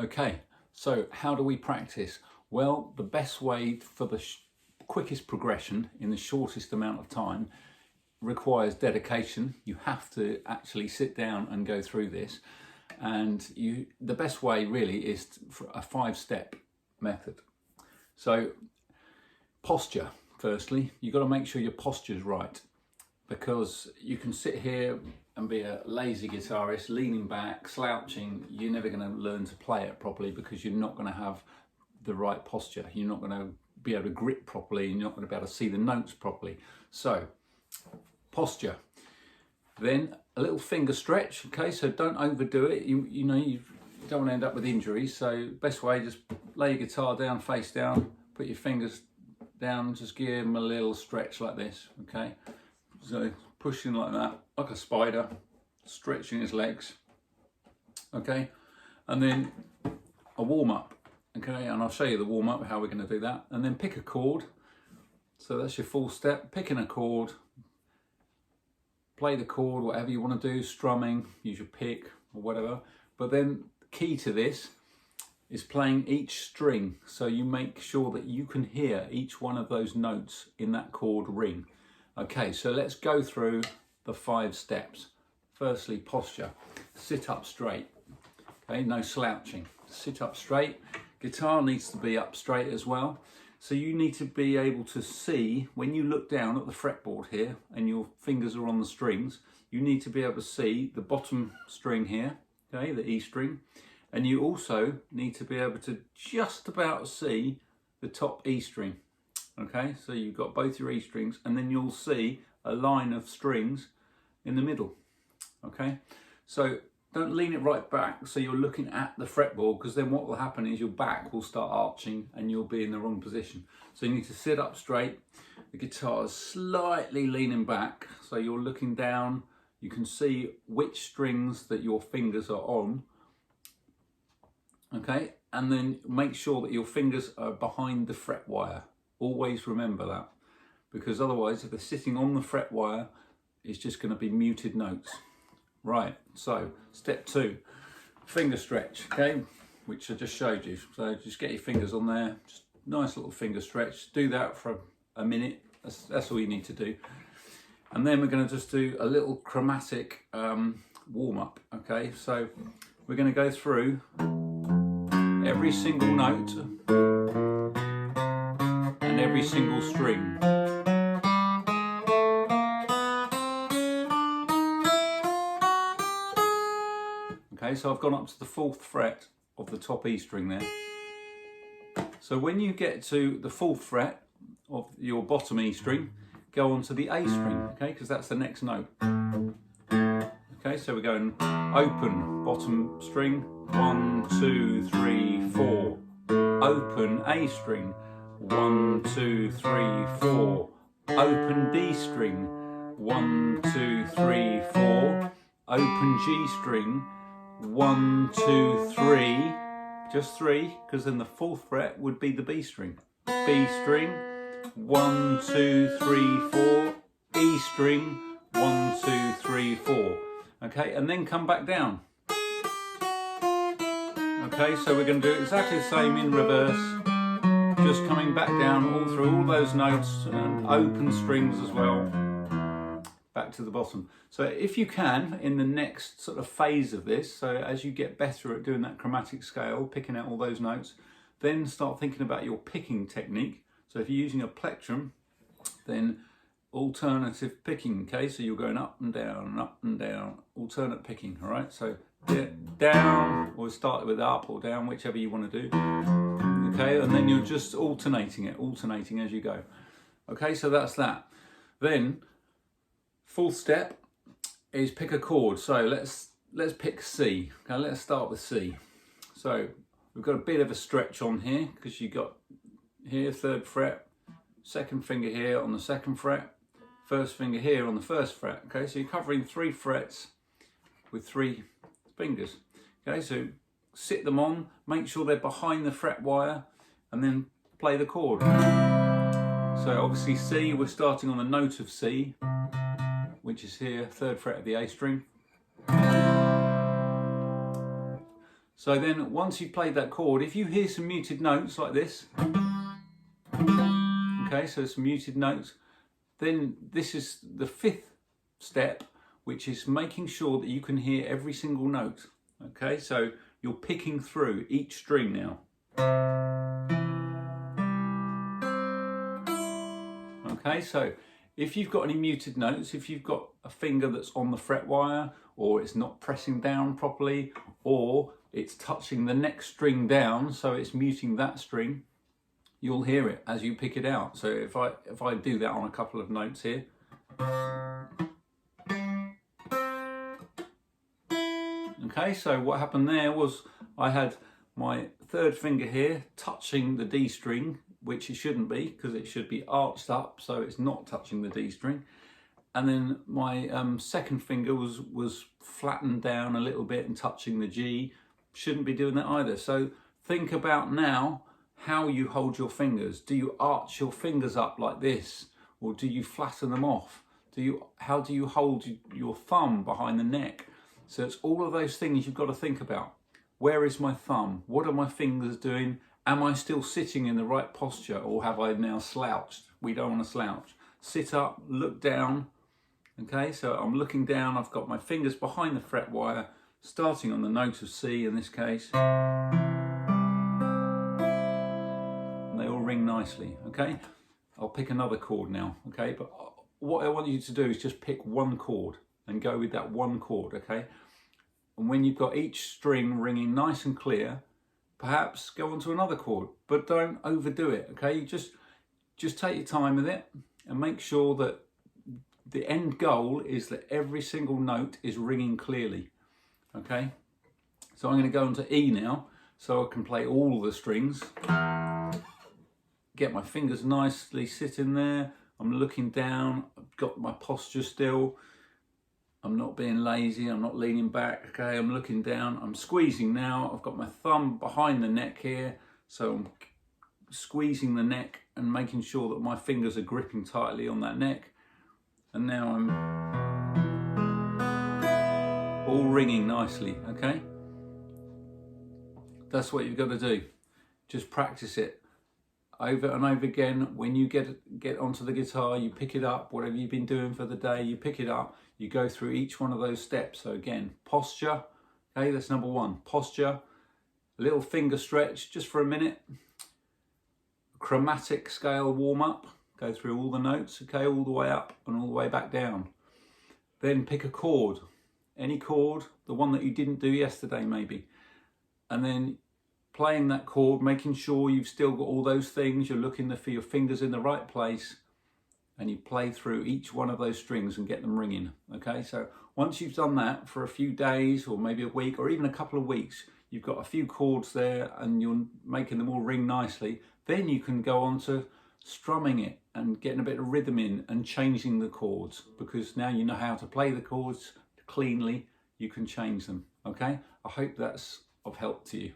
Okay, so how do we practice? Well, the best way for the quickest progression in the shortest amount of time requires dedication. You have to actually sit down and go through this, and the best way really is for a 5-step method. So posture, firstly, you've got to make sure your posture's right, because you can sit here and be a lazy guitarist, leaning back, slouching. You're never going to learn to play it properly because you're not going to have the right posture. You're not going to be able to grip properly. You're not going to be able to see the notes properly. So posture. Then a little finger stretch, okay? So don't overdo it. You don't want to end up with injuries. So best way, just lay your guitar down, face down, put your fingers down, just give them a little stretch like this, okay? So pushing like that, like a spider, stretching his legs, okay? And then a warm up, okay? And I'll show you the warm up, how we're going to do that. And then pick a chord. So that's your full step, picking a chord, play the chord, whatever you want to do, strumming, use your pick or whatever. But then the key to this is playing each string, so you make sure that you can hear each one of those notes in that chord ring. Okay, so let's go through the 5 steps. Firstly, posture. Sit up straight. Okay, no slouching. Sit up straight. Guitar needs to be up straight as well. So you need to be able to see, when you look down at the fretboard here and your fingers are on the strings, you need to be able to see the bottom string here, okay, the E string. And you also need to be able to just about see the top E string. Okay, so you've got both your E strings, and then you'll see a line of strings in the middle. Okay, so don't lean it right back so you're looking at the fretboard, because then what will happen is your back will start arching and you'll be in the wrong position. So you need to sit up straight. The guitar is slightly leaning back, so you're looking down. You can see which strings that your fingers are on. Okay, and then make sure that your fingers are behind the fret wire. Always remember that, because otherwise if they're sitting on the fret wire, it's just going to be muted notes. Right, so step 2, finger stretch, okay, which I just showed you. So just get your fingers on there, just nice little finger stretch. Do that for a minute, that's all you need to do. And then we're going to just do a little chromatic warm up, okay? So we're going to go through every single note and every single string. Okay, so I've gone up to the 4th fret of the top E string there. So when you get to the 4th fret of your bottom E string, go on to the A string, okay, because that's the next note. Okay, so we're going open, bottom string, 1, 2, 3, 4. Open A string, 1, 2, 3, 4. Open D string, 1, 2, 3, 4. Open G string, 1, 2, 3. Just 3, because then the 4th fret would be the B string. B string, 1, 2, 3, 4. E string, 1, 2, 3, 4. Okay, and then come back down. Okay, so we're going to do exactly the same in reverse, just coming back down all through all those notes and open strings as well, back to the bottom. So if you can, in the next sort of phase of this, so as you get better at doing that chromatic scale, picking out all those notes, then start thinking about your picking technique. So if you're using a plectrum, then alternative picking, okay? So you're going up and down, alternate picking, all right? So down, or start with up or down, whichever you want to do, okay? And then you're just alternating as you go. Okay, so that's that. Then, 4th step is pick a chord. So let's pick C, okay? Let's start with C. So we've got a bit of a stretch on here, because you got here 3rd fret, 2nd finger here on the 2nd fret, 1st finger here on the 1st fret. Okay, so you're covering 3 frets with 3 fingers. Okay, so sit them on, make sure they're behind the fret wire, and then play the chord. So obviously C, we're starting on the note of C, which is here, 3rd fret of the A string. So then once you've played that chord, if you hear some muted notes like this, okay, so some muted notes, then this is the fifth step, which is making sure that you can hear every single note. Okay, so you're picking through each string now. Okay, so if you've got any muted notes, if you've got a finger that's on the fret wire, or it's not pressing down properly, or it's touching the next string down, so it's muting that string, you'll hear it as you pick it out. So if I do that on a couple of notes here. Okay, so what happened there was I had my third finger here touching the D string, which it shouldn't be, because it should be arched up, so it's not touching the D string. And then my second finger was flattened down a little bit and touching the G. Shouldn't be doing that either. So think about now how you hold your fingers. Do you arch your fingers up like this, or do you flatten them off? How do you hold your thumb behind the neck? So it's all of those things you've got to think about. Where is my thumb? What are my fingers doing? Am I still sitting in the right posture, or have I now slouched? We don't want to slouch. Sit up, look down. Okay, so I'm looking down, I've got my fingers behind the fret wire, starting on the note of C in this case. And they all ring nicely, okay? I'll pick another chord now, okay? But what I want you to do is just pick one chord and go with that one chord, okay? And when you've got each string ringing nice and clear, perhaps go on to another chord, but don't overdo it, okay? Just take your time with it and make sure that the end goal is that every single note is ringing clearly, okay? So I'm going to go on to E now, so I can play all the strings. Get my fingers nicely sitting there. I'm looking down, I've got my posture still. I'm not being lazy, I'm not leaning back, okay? I'm looking down, I'm squeezing now. I've got my thumb behind the neck here, so I'm squeezing the neck and making sure that my fingers are gripping tightly on that neck. And now I'm all ringing nicely, okay? That's what you've got to do. Just practice it over and over again. When you get onto the guitar, you pick it up, whatever you've been doing for the day, you pick it up, you go through each one of those steps. So again, posture, okay, that's number one, posture, a little finger stretch just for a minute, chromatic scale warm up, go through all the notes, okay, all the way up and all the way back down. Then pick a chord, any chord, the one that you didn't do yesterday maybe. And then playing that chord, making sure you've still got all those things, you're looking for your fingers in the right place, and you play through each one of those strings and get them ringing, okay? So once you've done that for a few days or maybe a week or even a couple of weeks, you've got a few chords there and you're making them all ring nicely, then you can go on to strumming it and getting a bit of rhythm in and changing the chords, because now you know how to play the chords cleanly, you can change them, okay? I hope that's of help to you.